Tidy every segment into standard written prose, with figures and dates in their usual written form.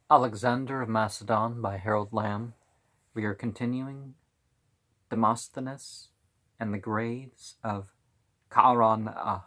Alexander of Macedon by Harold Lamb. We are continuing Demosthenes and the graves of Chaeronea.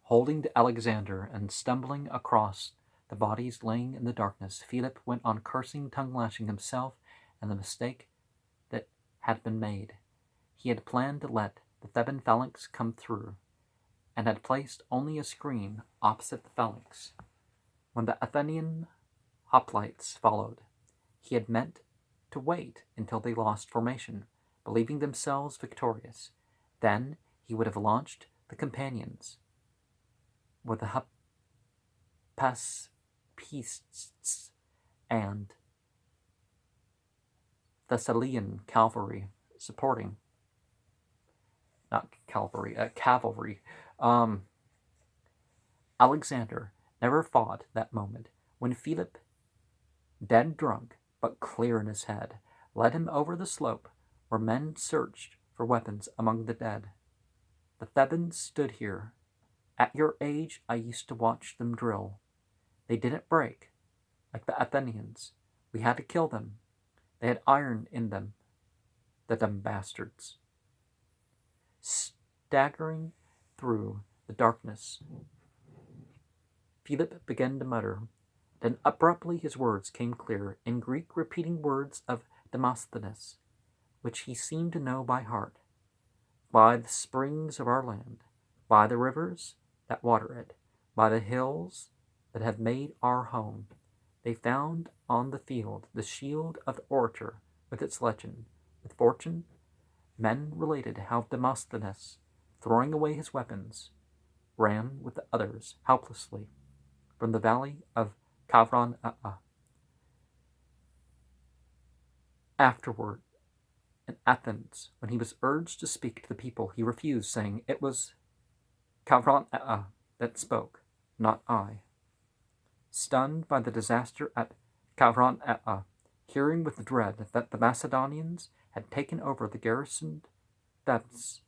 Holding to Alexander and stumbling across the bodies laying in the darkness, Philip went on cursing, tongue-lashing himself and the mistake that had been made. He had planned to let the Theban phalanx come through, and had placed only a screen opposite the phalanx. When the Athenian hoplites followed, he had meant to wait until they lost formation, believing themselves victorious. Then he would have launched the companions with the Hypaspists and Thessalian cavalry supporting. Not cavalry, cavalry. Alexander never fought that moment when Philip, dead drunk but clear in his head, led him over the slope where men searched for weapons among the dead. The Thebans stood here. At your age, I used to watch them drill. They didn't break, like the Athenians. We had to kill them. They had iron in them, the dumb bastards. Staggering through the darkness, Philip began to mutter. Then abruptly his words came clear, in Greek, repeating words of Demosthenes, which he seemed to know by heart. By the springs of our land, by the rivers that water it, by the hills that have made our home, they found on the field the shield of the orator with its legend. With fortune, men related how Demosthenes, throwing away his weapons, ran with the others helplessly from the valley of Chaeronea. Afterward, in Athens, when he was urged to speak to the people, he refused, saying, "It was Chaeronea that spoke, not I." Stunned by the disaster at Chaeronea, hearing with dread that the Macedonians had taken over the garrisoned Thebes,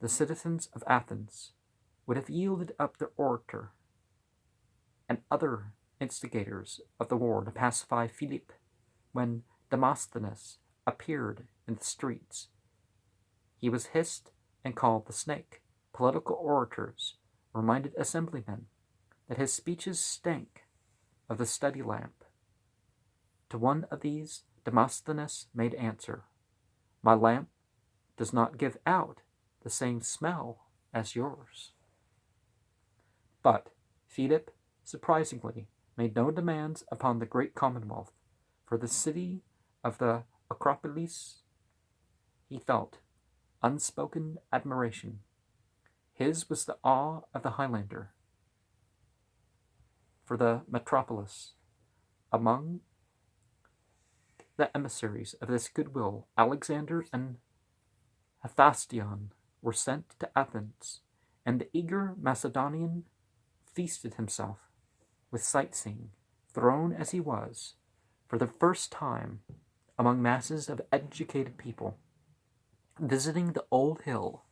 the citizens of Athens would have yielded up their orator and other instigators of the war to pacify Philip when Demosthenes appeared in the streets. He was hissed and called the snake. Political orators reminded assemblymen that his speeches stank of the study lamp. To one of these, Demosthenes made answer, "My lamp does not give out the same smell as yours." But Philip, surprisingly, made no demands upon the great commonwealth. For the city of the Acropolis, he felt unspoken admiration. His was the awe of the Highlander. For the metropolis, among the emissaries of this goodwill, Alexander and Hephaestion were sent to Athens, and the eager Macedonian feasted himself with sightseeing, thrown as he was, for the first time, among masses of educated people, visiting the old hill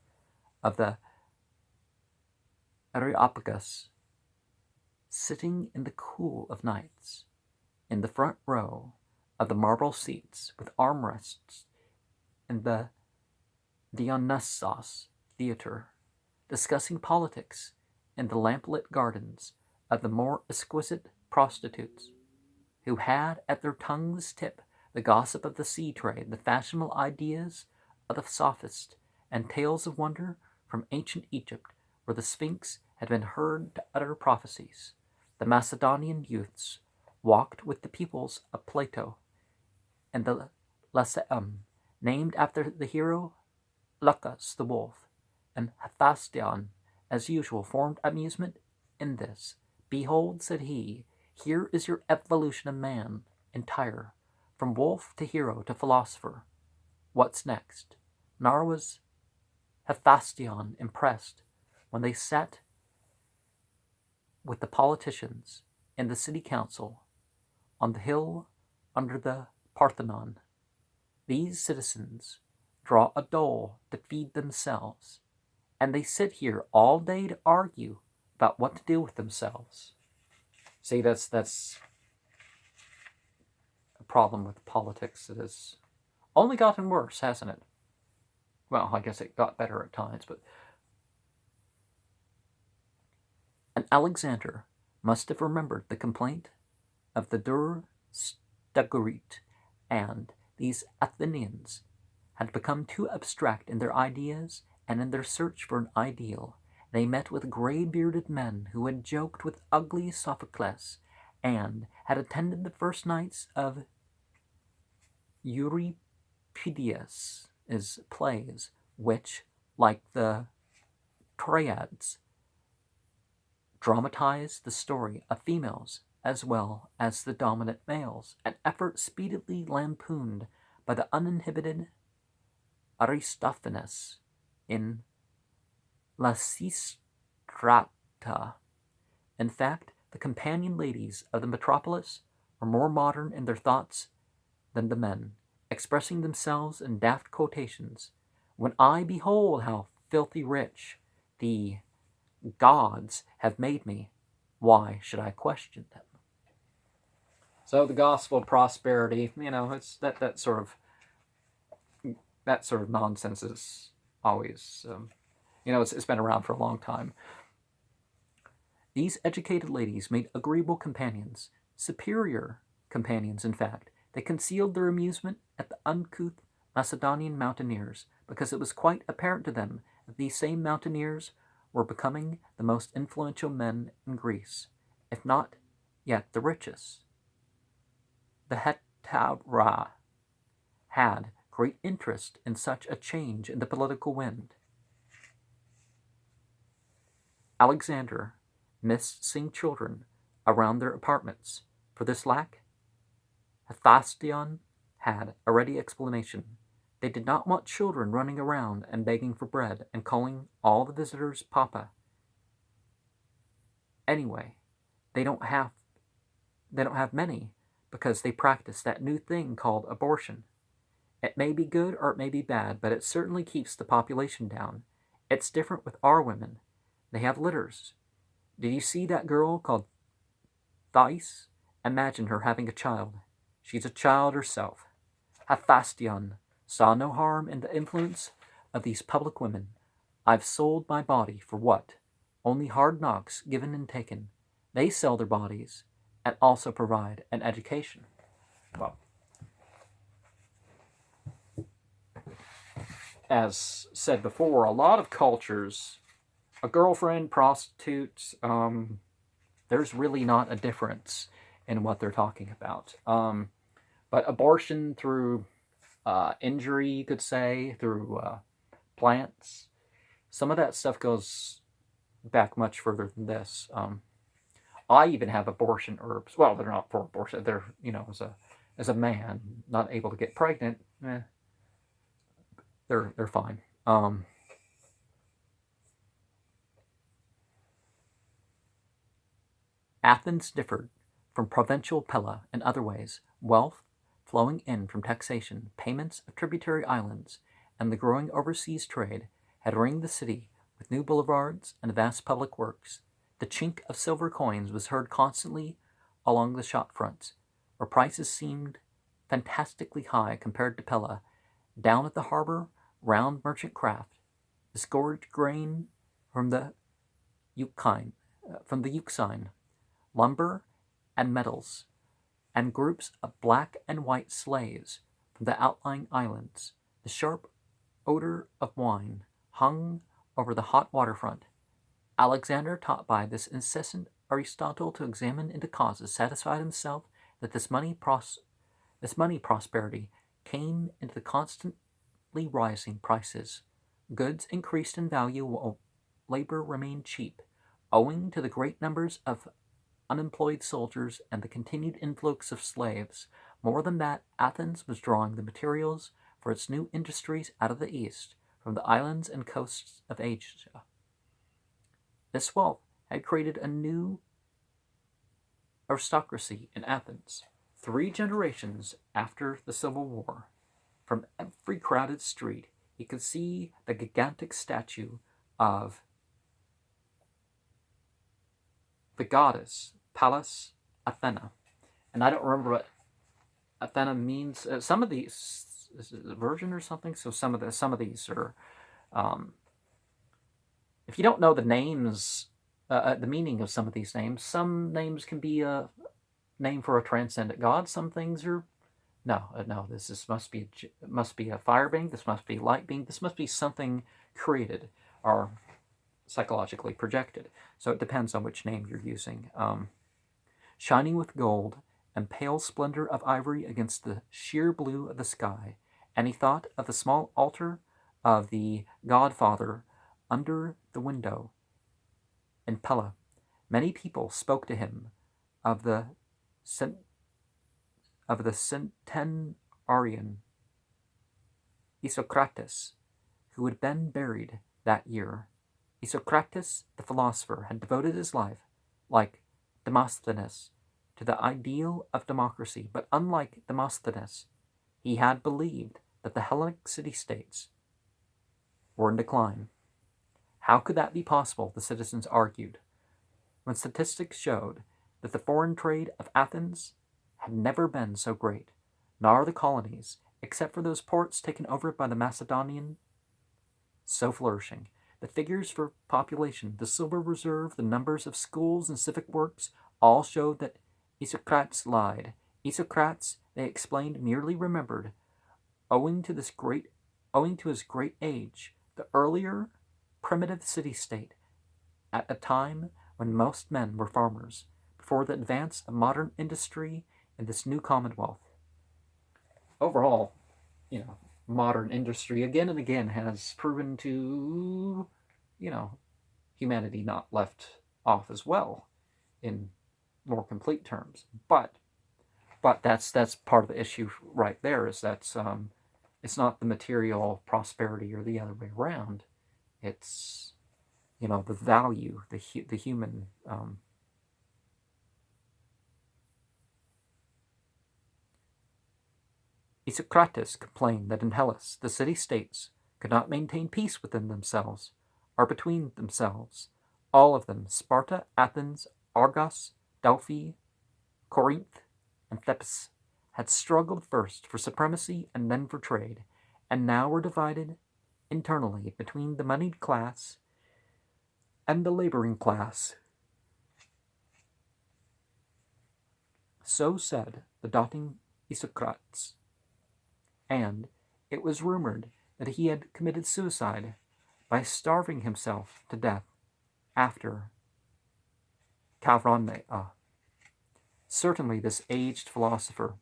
of the Areopagus, sitting in the cool of nights, in the front row of the marble seats with armrests in the Dionysos Theatre, discussing politics in the lamplit gardens of the more exquisite prostitutes, who had at their tongues' tip the gossip of the sea trade, the fashionable ideas of the sophist, and tales of wonder from ancient Egypt, where the Sphinx had been heard to utter prophecies. The Macedonian youths walked with the pupils of Plato and the Lyceum, named after the hero Lucus the wolf, and Hephaestion, as usual, formed amusement in this. "Behold," said he, "here is your evolution of man entire, from wolf to hero to philosopher. What's next?" Nor was Hephaestion impressed when they sat with the politicians in the city council on the hill under the Parthenon. "These citizens draw a dole to feed themselves, and they sit here all day to argue about what to do with themselves. See, that's a problem with politics. It has only gotten worse, hasn't it? Well, I guess it got better at times, but... And Alexander must have remembered the complaint of the Dur Stagurit, and these Athenians had become too abstract in their ideas, and in their search for an ideal, they met with grey-bearded men who had joked with ugly Sophocles, and had attended the first nights of Euripides' plays, which, like the Triads, dramatized the story of females as well as the dominant males, an effort speedily lampooned by the uninhibited Aristophanes in Lysistrata. In fact, the companion ladies of the metropolis were more modern in their thoughts than the men, expressing themselves in daft quotations. When I behold how filthy rich the gods have made me, why should I question them? So the gospel of prosperity, it's that sort of nonsense is always, it's been around for a long time. These educated ladies made agreeable companions, superior companions, in fact. They concealed their amusement at the uncouth Macedonian mountaineers, because it was quite apparent to them that these same mountaineers were becoming the most influential men in Greece, if not yet the richest. The Hetaira had great interest in such a change in the political wind. Alexander missed seeing children around their apartments. For this lack, Hephaestion had a ready explanation. They did not want children running around and begging for bread and calling all the visitors Papa. Anyway, they don't have many, because they practice that new thing called abortion. It may be good or it may be bad, but it certainly keeps the population down. It's different with our women. They have litters. Did you see that girl called Thais? Imagine her having a child. She's a child herself. Hephaestion saw no harm in the influence of these public women. I've sold my body for what? Only hard knocks given and taken. They sell their bodies and also provide an education. Well, as said before, a lot of cultures, a girlfriend, prostitutes, there's really not a difference in what they're talking about. But abortion through injury, you could say, through plants, some of that stuff goes back much further than this. I even have abortion herbs. Well, they're not for abortion. They're, as a man not able to get pregnant, they're fine. Athens differed from provincial Pella in other ways. Wealth flowing in from taxation, payments of tributary islands, and the growing overseas trade had ringed the city with new boulevards and vast public works. The chink of silver coins was heard constantly along the shop fronts, where prices seemed fantastically high compared to Pella. Down at the harbor, round merchant craft, disgorged grain from the Euxine, lumber and metals, and groups of black and white slaves from the outlying islands. The sharp odor of wine hung over the hot waterfront. Alexander, taught by this incessant Aristotle to examine into causes, satisfied himself that this money prosperity came into the constantly rising prices. Goods increased in value while labor remained cheap, owing to the great numbers of unemployed soldiers and the continued influx of slaves. More than that, Athens was drawing the materials for its new industries out of the east, from the islands and coasts of Asia. This wealth had created a new aristocracy in Athens. 3 generations after the Civil War, from every crowded street, you could see the gigantic statue of the goddess, Pallas Athena. And I don't remember what Athena means. Some of these, is it a version or something? So some of these are, um, if you don't know the names, the meaning of some of these names, some names can be a name for a transcendent god. Some things are no. Must be a fire being. This must be light being. This must be something created or psychologically projected. So it depends on which name you're using. Shining with gold and pale splendor of ivory against the sheer blue of the sky, and he thought of the small altar of the Godfather under the window in Pella. Many people spoke to him of the centenarian Isocrates, who had been buried that year. Isocrates, the philosopher, had devoted his life, like Demosthenes, to the ideal of democracy, but unlike Demosthenes, he had believed that the Hellenic city-states were in decline. How could that be possible, the citizens argued, when statistics showed that the foreign trade of Athens had never been so great, nor the colonies, except for those ports taken over by the Macedonian, so flourishing. The figures for population, the silver reserve, the numbers of schools and civic works, all showed that Isocrates lied. Isocrates, they explained, merely remembered, owing to his great age, the earlier primitive city-state, at a time when most men were farmers, before the advance of modern industry in this new commonwealth. Overall, modern industry again and again has proven to, humanity not left off as well in more complete terms. But that's part of the issue right there, is that it's not the material prosperity or the other way around. It's the value, the human. Isocrates complained that in Hellas the city-states could not maintain peace within themselves or between themselves. All of them, Sparta, Athens, Argos, Delphi, Corinth, and Thebes, had struggled first for supremacy and then for trade, and now were divided internally between the moneyed class and the laboring class. So said the doting Isocrates, and it was rumored that he had committed suicide by starving himself to death after Chaeronea. Certainly this aged philosopher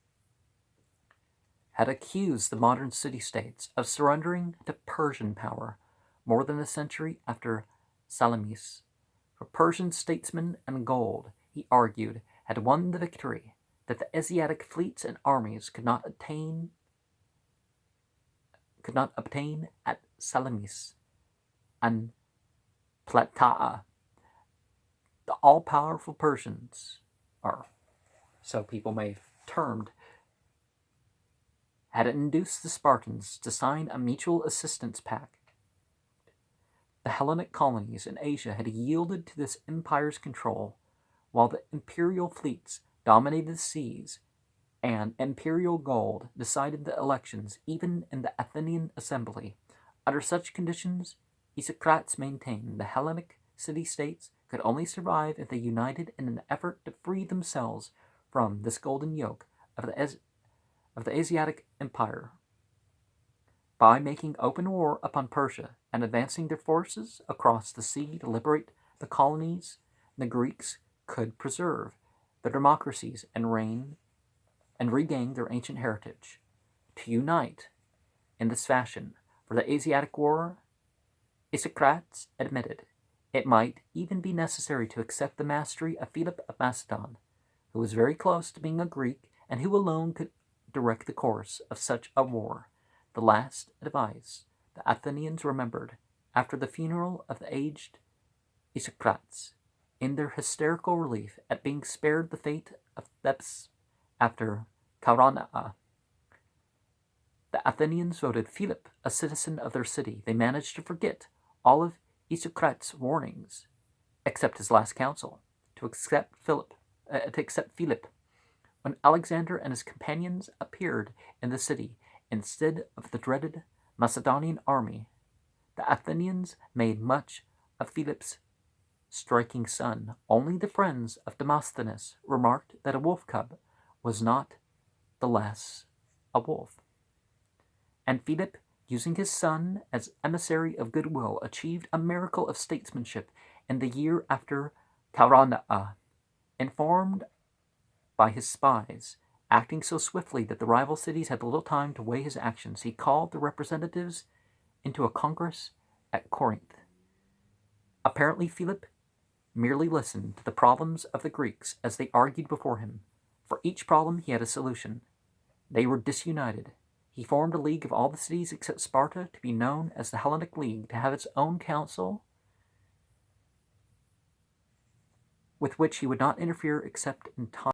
had accused the modern city-states of surrendering to Persian power more than a century after Salamis. For Persian statesmen and gold, he argued, had won the victory that the Asiatic fleets and armies could not obtain at Salamis and Plataea. The all-powerful Persians, or so people may have termed, had induced the Spartans to sign a mutual assistance pact. The Hellenic colonies in Asia had yielded to this empire's control, while the imperial fleets dominated the seas, and imperial gold decided the elections even in the Athenian assembly. Under such conditions, Isocrates maintained the Hellenic city-states could only survive if they united in an effort to free themselves from this golden yoke of the Asiatic empire. By making open war upon Persia and advancing their forces across the sea to liberate the colonies, the Greeks could preserve their democracies and regain their ancient heritage. To unite in this fashion for the Asiatic war, Isocrates admitted it might even be necessary to accept the mastery of Philip of Macedon, who was very close to being a Greek and who alone could direct the course of such a war. The last advice the Athenians remembered after the funeral of the aged Isocrates, in their hysterical relief at being spared the fate of Thebes after Chaeronea. The Athenians voted Philip a citizen of their city. They managed to forget all of Isocrates' warnings, except his last counsel, to accept Philip. When Alexander and his companions appeared in the city instead of the dreaded Macedonian army, the Athenians made much of Philip's striking son. Only the friends of Demosthenes remarked that a wolf cub was not the less a wolf. And Philip, using his son as emissary of goodwill, achieved a miracle of statesmanship in the year after Chaeronea. Informed by his spies, acting so swiftly that the rival cities had little time to weigh his actions, he called the representatives into a congress at Corinth. Apparently, Philip merely listened to the problems of the Greeks as they argued before him. For each problem he had a solution. They were disunited. He formed a league of all the cities except Sparta to be known as the Hellenic League, to have its own council with which he would not interfere except in time